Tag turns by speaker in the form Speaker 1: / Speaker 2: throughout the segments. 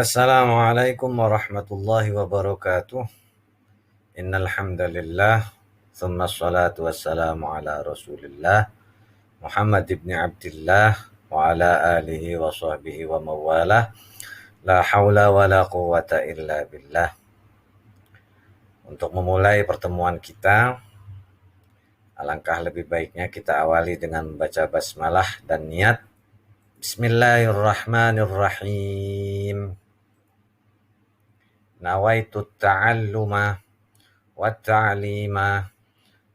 Speaker 1: Assalamualaikum warahmatullahi wabarakatuh. Innal hamdalillah, tsumma shalatu wassalamu ala Rasulillah Muhammad ibn Abdillah wa ala alihi wa sahbihi wa mawalah. La haula wa la quwata illa billah. Untuk memulai pertemuan kita, alangkah lebih baiknya kita awali dengan membaca basmalah dan niat. Bismillahirrahmanirrahim. Nawaitu ta'alluma والتعليم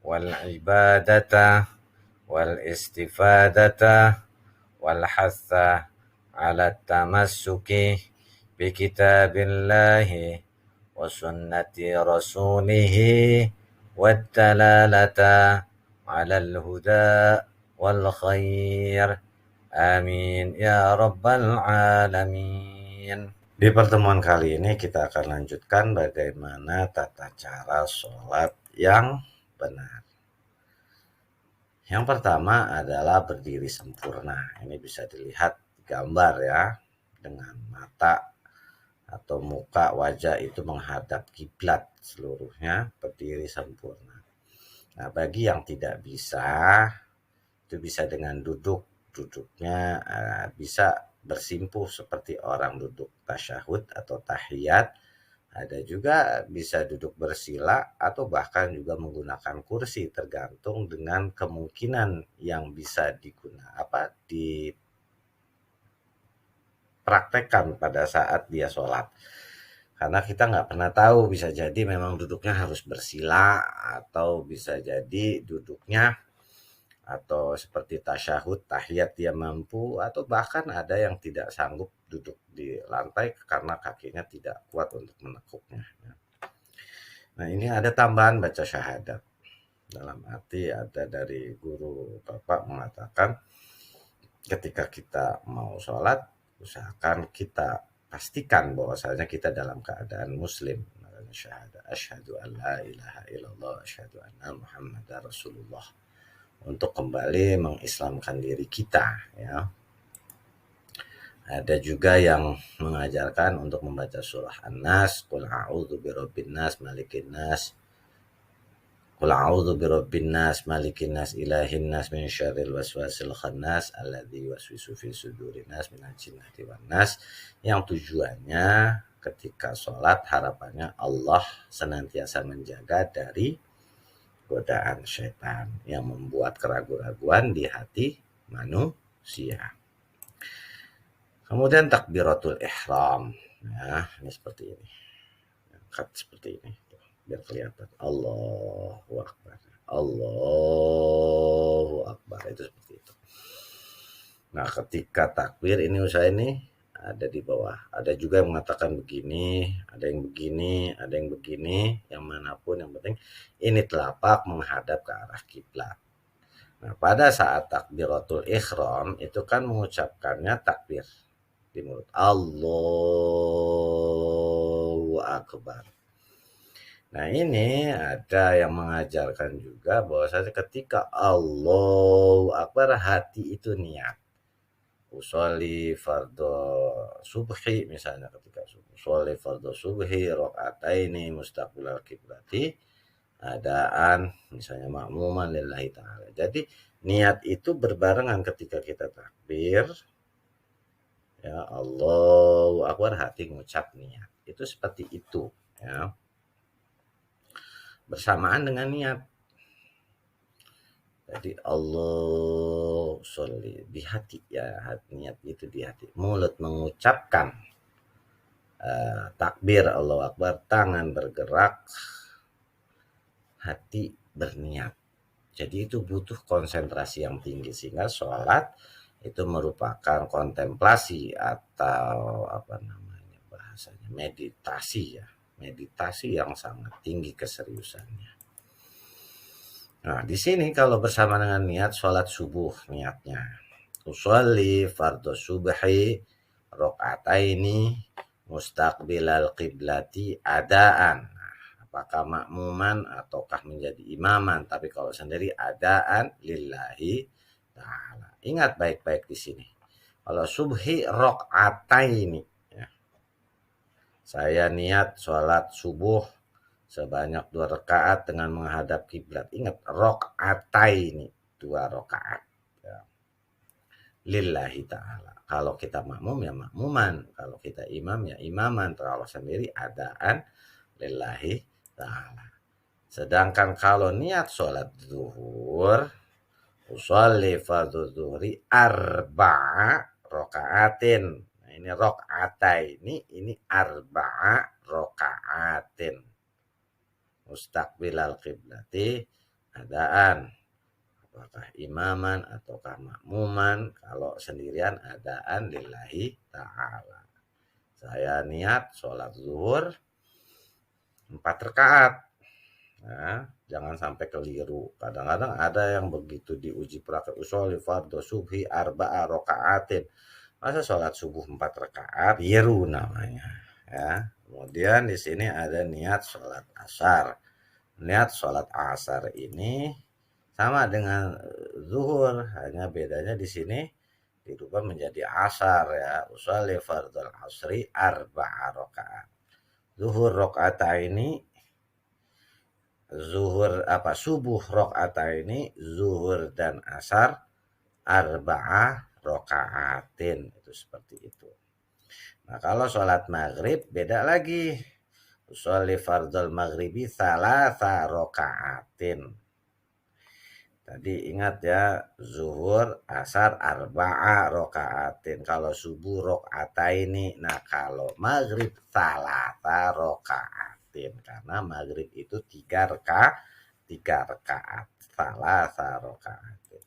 Speaker 1: والعبادة والاستفادة والحث على التمسك بكتاب الله وسنة رسوله والدلالة على الهدى والخير آمين يا رب العالمين. Di pertemuan kali ini kita akan lanjutkan bagaimana tata cara sholat yang benar. Yang pertama adalah berdiri sempurna. Ini bisa dilihat gambar ya, dengan mata atau muka wajah itu menghadap kiblat seluruhnya, berdiri sempurna. Nah, bagi yang tidak bisa, itu bisa dengan duduknya bisa bersimpuh seperti orang duduk tasyahud atau tahiyat. Ada juga bisa duduk bersila atau bahkan juga menggunakan kursi, tergantung dengan kemungkinan yang bisa dipraktekkan pada saat dia sholat. Karena kita nggak pernah tahu, bisa jadi memang duduknya harus bersila atau bisa jadi duduknya atau seperti tasyahud, tahiyat dia mampu, atau bahkan ada yang tidak sanggup duduk di lantai karena kakinya tidak kuat untuk menekuknya. Nah, ini ada tambahan baca syahadat. Dalam arti ada dari guru Bapak mengatakan ketika kita mau sholat, usahakan kita pastikan bahwasanya kita dalam keadaan muslim. Syahadat, asyhadu an la ilaha illallah, asyhadu anna Muhammadar Rasulullah. Untuk kembali mengislamkan diri kita ya. Ada juga yang mengajarkan untuk membaca surah An-Nas, Qul a'udzu birabbin nas, malikin nas. Qul a'udzu birabbin nas, malikin nas, ilahin nas, min syarril waswasil khannas, alladzi yuwaswisu fi sudurin nas minal jinnati wan nas. Yang tujuannya ketika sholat harapannya Allah senantiasa menjaga dari godaan setan yang membuat keraguan-raguan di hati manusia. Kemudian takbiratul ihram. Nah, ini seperti ini. Angkat seperti ini. Biar kelihatan. Allahu Akbar. Allahu Akbar. Itu seperti itu. Nah, ketika takbir ini usaha ini ada di bawah. Ada juga yang mengatakan begini, ada yang begini, ada yang begini, yang manapun yang penting ini telapak menghadap ke arah kiblat. Nah, pada saat takbiratul ihram itu kan mengucapkannya takbir di mulut. Allahu Akbar. Nah, ini ada yang mengajarkan juga bahwasanya ketika Allahu Akbar hati itu niat. Usolli fardhu subhi misalnya ketika subuh, usolli fardhu subhi rakaataini mustaqbilal qiblati adaan misalnya makmuman lillahi ta'ala. Jadi niat itu berbarengan ketika kita takbir ya, Allahu Akbar, hati ngucap niat. Itu seperti itu ya. Bersamaan dengan niat. Jadi Allah sholli di hati ya, niat itu di hati. Mulut mengucapkan takbir Allahu Akbar, tangan bergerak, hati berniat. Jadi itu butuh konsentrasi yang tinggi sehingga sholat itu merupakan kontemplasi atau bahasanya meditasi ya. Meditasi yang sangat tinggi keseriusannya. Nah, di sini kalau bersama dengan niat sholat subuh niatnya. Usolli fardhu subhi rakaataini mustaqbilal qiblati adaan. Nah, apakah makmuman ataukah menjadi imaman? Tapi kalau sendiri adaan lillahi ta'ala. Ingat baik-baik di sini. Kalau subhi rakaataini ya. Saya niat sholat subuh sebanyak 2 rakaat dengan menghadap kiblat. Ingat, ini 2 rakaat. Ya. Lillahi ta'ala. Kalau kita makmum ya makmuman. Kalau kita imam ya imaman. Kalau sendiri adaan lillahi ta'ala. Sedangkan kalau niat sholat zuhur, usolli fardhu zuhri arba'a rokaatin. Nah, ini ini arba'a rokaatin. Mustaqbilal qiblati adaan. Apakah imaman ataukah makmuman? Kalau sendirian adaan lillahi ta'ala. Saya niat sholat zuhur 4 rakaat. Nah, jangan sampai keliru. Kadang-kadang ada yang begitu diuji praktek usolli fardhu subhi arba'a rakaatin. Masa sholat subuh 4 rakaat? Keliru namanya. Ya. Kemudian di sini ada niat sholat asar. Niat sholat asar ini sama dengan zuhur, hanya bedanya di sini dirubah menjadi asar ya. Usolli fardhul asri arba'a rakaat. Zuhur ini subuh ini zuhur dan asar arba'ah rokaatin, itu seperti itu. Nah, kalau sholat maghrib beda lagi. Usolli fardhul maghribi salasa rokaatin. Tadi ingat ya, zuhur asar arba'ah rokaatin. Kalau subuh ini. Nah, kalau maghrib salasa rokaatin. Karena maghrib itu 3 rakaat. Salasa rokaatin.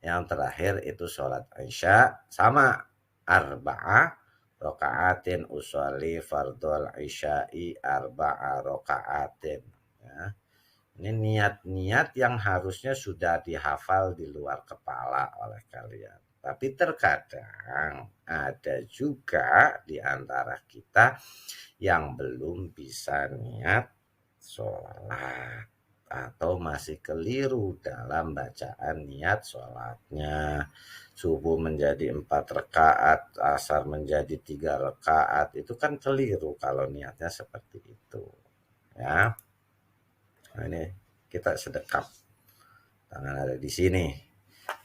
Speaker 1: Yang terakhir itu sholat isya sama arba'ah rokaatin. Usolli fardhul isya'i arba'ah rokaatin. Ya. Ini niat-niat yang harusnya sudah dihafal di luar kepala oleh kalian. Tapi terkadang ada juga di antara kita yang belum bisa niat sholat atau masih keliru dalam bacaan niat sholatnya. Subuh menjadi 4 rakaat, asar menjadi 3 rakaat. Itu kan keliru kalau niatnya seperti itu. Ya. Nah, ini kita sedekap. Tangan ada di sini.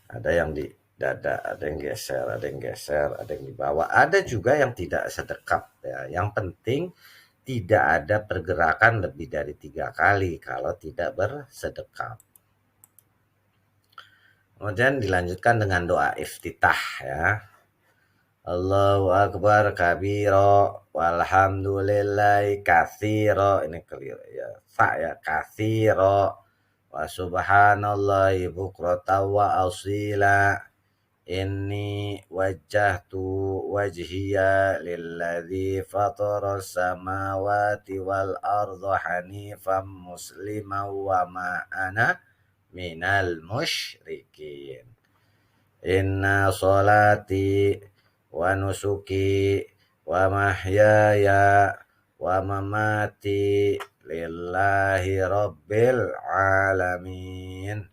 Speaker 1: Ada yang di dada, ada yang geser, ada yang geser, ada yang di bawah. Ada juga yang tidak sedekap ya. Yang penting tidak ada pergerakan lebih dari 3 kali kalau tidak bersedekap. Kemudian dilanjutkan dengan doa iftitah ya. Allahu akbar kabiro walhamdulillahi katsiro. Ini keliru ya. Katsiro. Wa subhanallahi bukratan wa asila. Inni wajjahtu wajhiya lilladzi fataras samawati wal arda hanifan musliman wa ma ana minal musyrikin. Inna sholati wa nusuki wa mahyaya wa mamati lillahi rabbil alamin.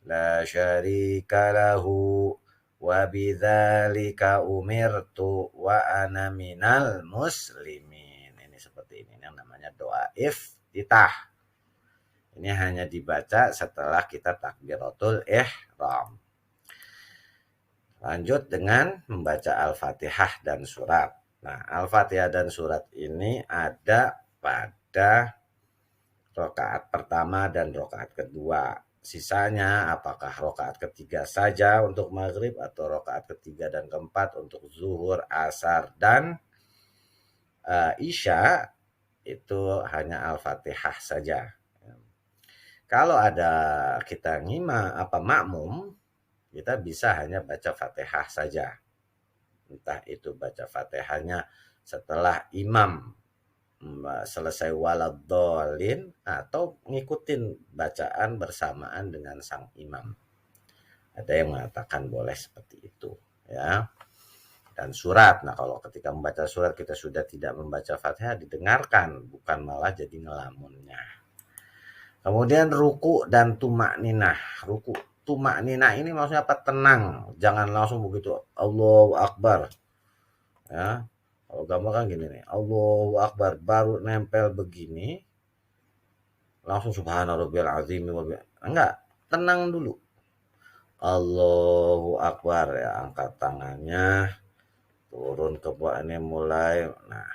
Speaker 1: La syarika lahu wa bidzalika umirtu wa ana minal muslimin. Ini seperti ini yang namanya doa iftitah. Ini hanya dibaca setelah kita takbiratul ihram. Lanjut dengan membaca Al-Fatihah dan surat. Nah, Al-Fatihah dan surat ini ada pada rakaat pertama dan rakaat kedua. Sisanya apakah rakaat ketiga saja untuk maghrib atau rakaat ketiga dan keempat untuk zuhur, asar, dan isya, itu hanya Al-Fatihah saja. Kalau ada kita makmum, kita bisa hanya baca Fatihah saja. Entah itu baca Fatihahnya setelah imam selesai waladhdallin atau ngikutin bacaan bersamaan dengan sang imam. Ada yang mengatakan boleh seperti itu ya. Dan surat, nah kalau ketika membaca surat kita sudah tidak membaca Fatihah, didengarkan, bukan malah jadi ngelamunnya. Kemudian ruku dan tumakninah. Ruku tumakninah ini maksudnya apa? Tenang, jangan langsung begitu Allahu Akbar ya. Kalau gampang kan gini nih, Allahu Akbar baru nempel begini, langsung subhana rabbiyal azim enggak, tenang dulu. Allahu Akbar ya, angkat tangannya, turun ke bawah ini mulai. Nah,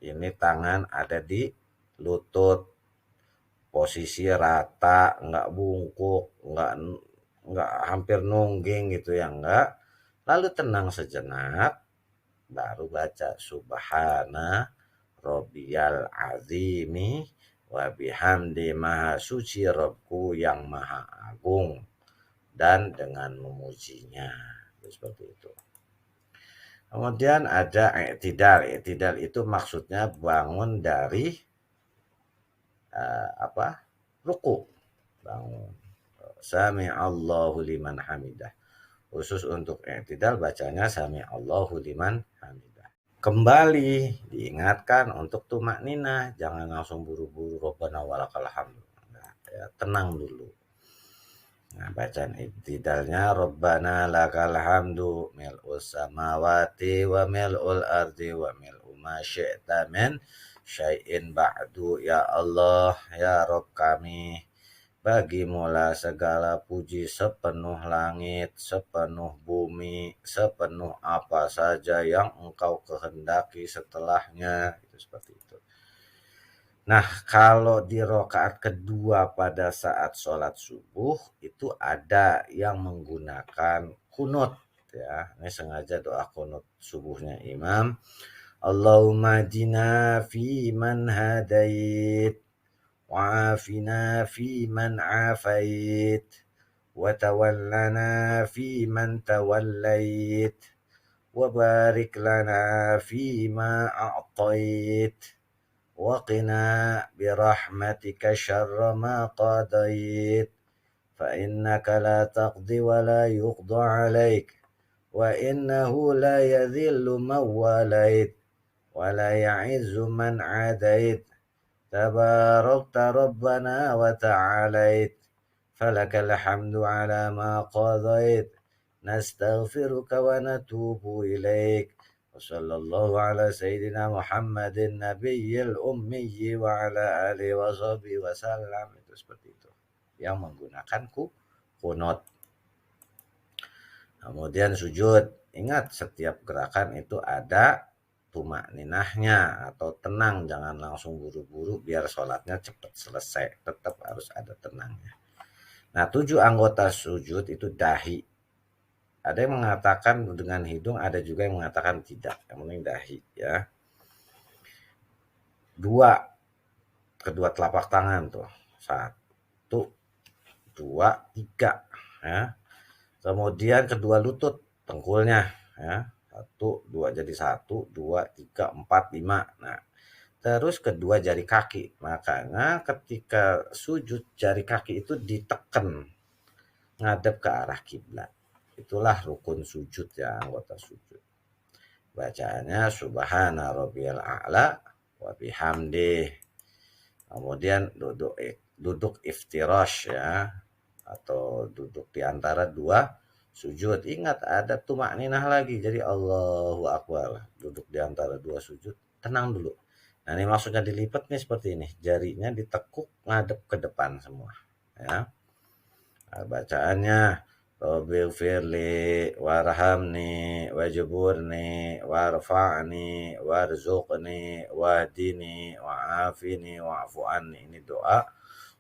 Speaker 1: ini tangan ada di lutut, posisi rata, enggak bungkuk, enggak hampir nungging gitu ya, enggak. Lalu tenang sejenak, baru baca subhana rabbiyal azimi wa bihamdi, maha suci Robku yang maha agung dan dengan memujinya. Seperti itu. Kemudian ada i'tidal. I'tidal itu maksudnya bangun dari ruku. Bangun. Sami'allahu liman hamidah. Khusus untuk i'tidal bacanya sami'allahu liman hamidah. Kembali diingatkan untuk tumakninah, jangan langsung buru-buru Rabbana walakal hamd. Nah, ya, tenang dulu. Nah, bacaan i'tidalnya Rabbana lakal hamdu mil'us samawati wa mil'ul ardi wa mil'u ma syi'ta min syai'in ba'du. Ya Allah, ya Rabb kami, bagimulah segala puji sepenuh langit, sepenuh bumi, sepenuh apa saja yang engkau kehendaki setelahnya. Itu seperti itu. Nah, kalau di rakaat kedua pada saat sholat subuh, itu ada yang menggunakan kunut. Ya, ini sengaja doa kunut subuhnya imam. Allahumma jina fi man hadait, wa'afina fi man afait, wa tawallana fi man tawallait, wa barik lana fi ma a'tait, وقنا برحمتك شر ما قضيت فإنك لا تقضي ولا يقضى عليك وإنه لا يذل من واليت ولا يعز من عاديت تباركت ربنا وتعاليت فلك الحمد على ما قضيت نستغفرك ونتوب إليك Wassallallahu ala sayyidina Muhammadin nabiyil ummi wa ala alihi wa sahbihi wasallam. Itu seperti itu. Yang menggunakan kunut. Kemudian sujud. Ingat setiap gerakan itu ada tumakninahnya atau tenang. Jangan langsung buru-buru biar sholatnya cepat selesai. Tetap harus ada tenangnya. Nah, 7 anggota sujud itu dahi. Ada yang mengatakan dengan hidung, ada juga yang mengatakan tidak. Yang penting dahi ya. Kedua telapak tangan tuh. 1, 2, 3 ya. Kemudian kedua lutut, tengkulnya ya. 1, 2 jadi 1, 2, 3, 4, 5. Nah, terus kedua jari kaki. Makanya ketika sujud jari kaki itu ditekan ngadep ke arah kiblat. Itulah rukun sujud ya, anggota sujud. Bacaannya subhana rabbiyal a'la wa bihamdih. Kemudian duduk iftirash ya, atau duduk di antara dua sujud. Ingat ada tumakninah lagi. Jadi Allahu Akbar. Duduk di antara dua sujud. Tenang dulu. Nah, ini maksudnya dilipat nih seperti ini. Jarinya ditekuk ngadep ke depan semua. Ya. Nah, bacaannya Rabbighfirli warhamni wajburni warfa'ni warzuqni wahdini wa'afini wa'fu anni. Ini doa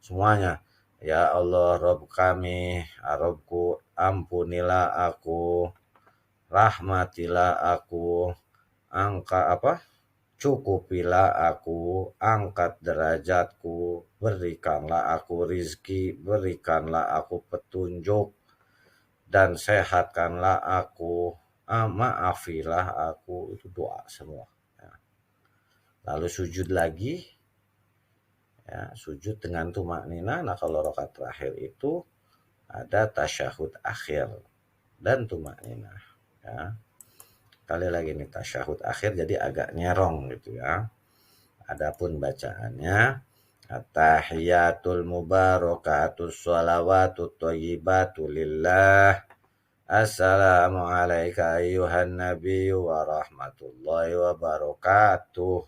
Speaker 1: semuanya. Ya Allah Rabb kami, Rabbku, ampunilah aku, rahmatilah aku, cukupilah aku, angkat derajatku, berikanlah aku rizki, berikanlah aku petunjuk, dan sehatkanlah aku, maafilah aku. Itu doa semua ya. Lalu sujud lagi ya, sujud dengan tumakninah. Nah, kalau rakaat terakhir itu ada tasyahud akhir dan tumakninah ya. Kali lagi nih tasyahud akhir jadi agak nyerong gitu ya. Adapun bacaannya at-tahiyatul mubarakatus shalawatut thayyibatu lillah Assalamu alayka ayyuhan nabiy wa rahmatullahi wa barakatuh.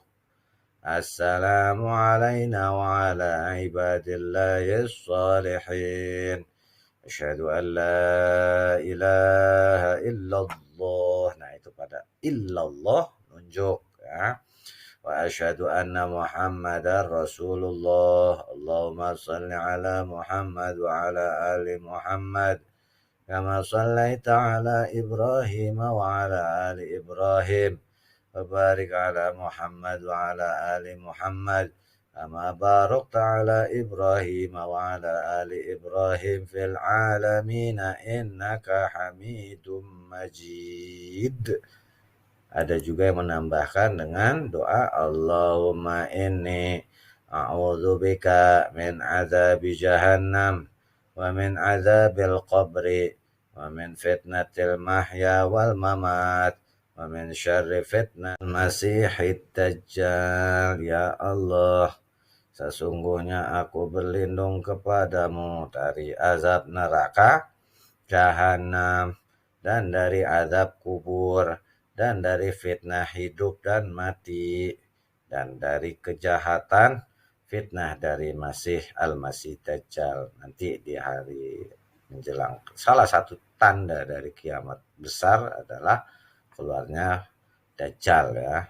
Speaker 1: Assalamu alayna wa ala ibadillahis salihin. Asyhadu an la ilaha illallah. Nah, itu pada illallah nunjuk ya. Wa asyhadu anna Muhammadar Rasulullah. Allahumma shalli ala Muhammad wa ala ali Muhammad. Kama shallaita ala Ibrahim wa ala ali Ibrahim. Wa barik ala Muhammad wa ala ali Muhammad. Kama barakta ala Ibrahim wa ala ali Ibrahim fil alamin innaka Hamidum Majid. Ada juga yang menambahkan dengan doa Allahumma inni a'udzubika min azabi jahannam wa min azabil qabri wa min fitnatil mahya wal mamat wa min syarri fitnatil masihid dajjal. Ya Allah, sesungguhnya aku berlindung kepadamu dari azab neraka jahanam dan dari azab kubur dan dari fitnah hidup dan mati dan dari kejahatan fitnah dari Masih Al-Masih Dajjal nanti di hari menjelang. Salah satu tanda dari kiamat besar adalah keluarnya Dajjal ya.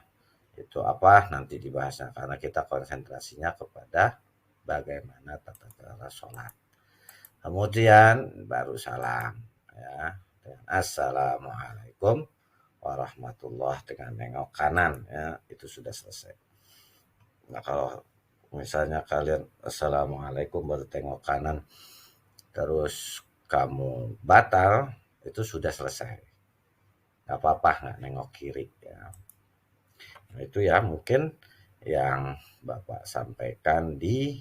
Speaker 1: Itu apa nanti dibahasnya, karena kita konsentrasinya kepada bagaimana tata cara sholat. Kemudian baru salam ya. Assalamualaikum warahmatullah dengan nengok kanan ya, itu sudah selesai. Nah, kalau misalnya kalian assalamualaikum baru tengok kanan terus kamu batal, itu sudah selesai, nggak apa-apa nggak nengok kiri ya. Nah, itu ya mungkin yang Bapak sampaikan di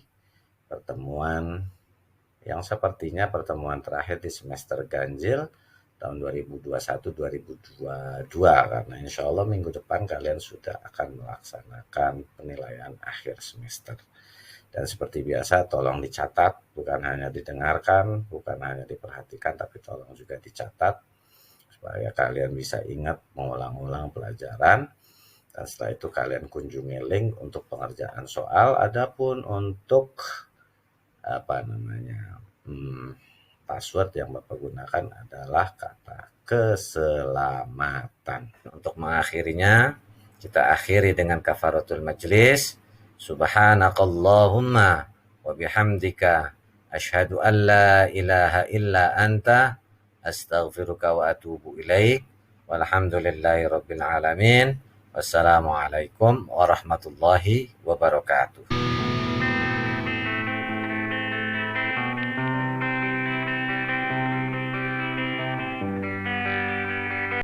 Speaker 1: pertemuan yang sepertinya pertemuan terakhir di semester ganjil tahun 2021-2022, karena insya Allah minggu depan kalian sudah akan melaksanakan penilaian akhir semester. Dan seperti biasa tolong dicatat, bukan hanya didengarkan, bukan hanya diperhatikan, tapi tolong juga dicatat supaya kalian bisa ingat mengulang-ulang pelajaran. Dan setelah itu kalian kunjungi link untuk pengerjaan soal. Adapun untuk password yang Bapak gunakan adalah kata keselamatan. Untuk mengakhirinya, kita akhiri dengan kafaratul majlis. Subhanakallahumma wa bihamdika asyhadu an la ilaha illa anta astaghfiruka wa atubu ilaik. Walhamdulillahi rabbil alamin. Wassalamualaikum warahmatullahi wabarakatuh.